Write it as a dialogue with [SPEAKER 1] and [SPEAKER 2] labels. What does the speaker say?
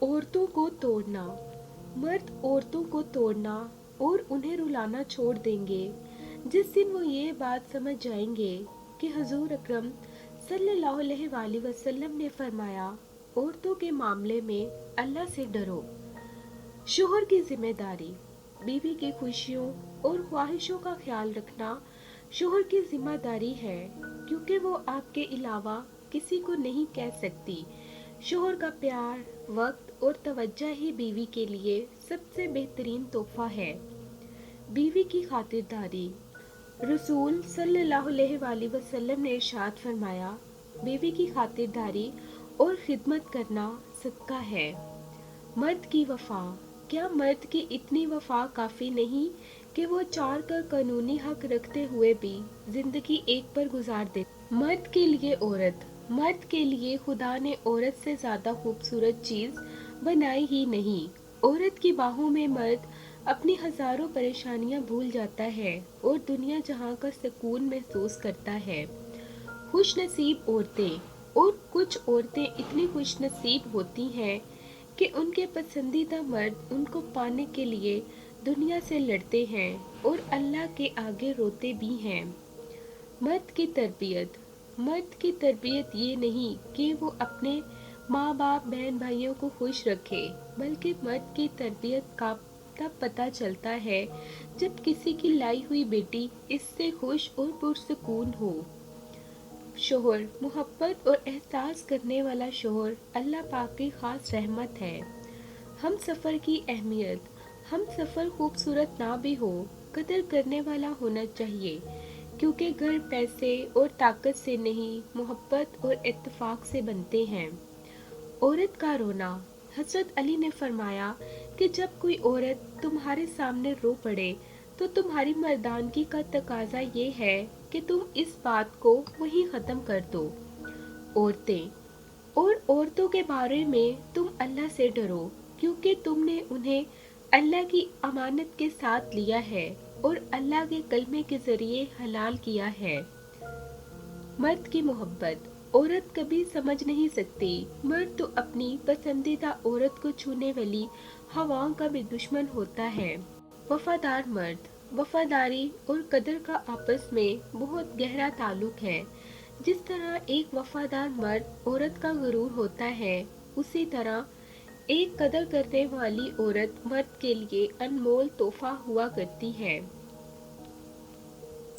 [SPEAKER 1] औरतों को तोड़ना। मर्द औरतों को तोड़ना और उन्हें रुलाना छोड़ देंगे जिस दिन वो ये बात समझ जाएंगे कि हजूर अकरम सल्लल्लाहु अलैहि वसल्लम ने फरमाया, औरतों के मामले में अल्लाह से डरो। शोहर की जिम्मेदारी। बीवी की खुशियों और ख्वाहिशों का ख्याल रखना शोहर की जिम्मेदारी है, क्योंकि वो आपके अलावा किसी को नहीं कह सकती। शोहर का प्यार, वक्त और तवज्जो ही बीवी के लिए सबसे बेहतरीन तोहफा है। बीवी की खातिरदारी। रसूल सल्लल्लाहु अलैहि वसल्लम ने इरशाद फरमाया, बीवी की खातिरदारी और खिदमत करना सदका है। मर्द की वफा। क्या मर्द की इतनी वफा काफ़ी नहीं कि वो चार का कानूनी हक रखते हुए भी जिंदगी एक पर गुजार दे। मर्द के लिए औरत। मर्द के लिए खुदा ने औरत से ज़्यादा खूबसूरत चीज़ बनाई ही नहीं। औरत की बाहों में मर्द अपनी हज़ारों परेशानियां भूल जाता है और दुनिया जहां का सुकून महसूस करता है। खुश नसीब औरतें। और कुछ औरतें इतनी खुश नसीब होती हैं कि उनके पसंदीदा मर्द उनको पाने के लिए दुनिया से लड़ते हैं और अल्लाह के आगे रोते भी हैं। मर्द की तरबियत। मर्द की तरबियत ये नहीं कि वो अपने माँ बाप बहन भाइयों को खुश रखे, बल्कि मर्द की तरबियत का तब पता चलता है जब किसी की लाई हुई बेटी इससे खुश और पुरसुकून हो। शोहर। मोहब्बत और एहसास करने वाला शोहर अल्लाह पाक की खास रहमत है। हम सफ़र की अहमियत। हम सफ़र खूबसूरत ना भी हो, कदर करने वाला होना चाहिए, क्योंकि घर पैसे और ताकत से नहीं, मोहब्बत और इत्तेफाक से बनते हैं। औरत का रोना। हज़रत अली ने फरमाया कि जब कोई औरत तुम्हारे सामने रो पड़े तो तुम्हारी मर्दानगी का तकाजा ये है कि तुम इस बात को वहीं ख़त्म कर दो। औरतें। और औरतों के बारे में तुम अल्लाह से डरो, क्योंकि तुमने उन्हें अल्लाह की अमानत के साथ लिया है और अल्लाह के कलमे के ज़रिए हलाल किया है। मर्द की मोहब्बत। औरत कभी समझ नहीं सकती, मर्द तो अपनी पसंदीदा औरत को छूने वाली हवाओं का भी दुश्मन होता है। वफादार मर्द। वफादारी और कदर का आपस में बहुत गहरा ताल्लुक है। जिस तरह एक वफादार मर्द औरत का गुरूर होता है, उसी तरह एक कदर करने वाली औरत मर्द के लिए अनमोल तोहफा हुआ करती है।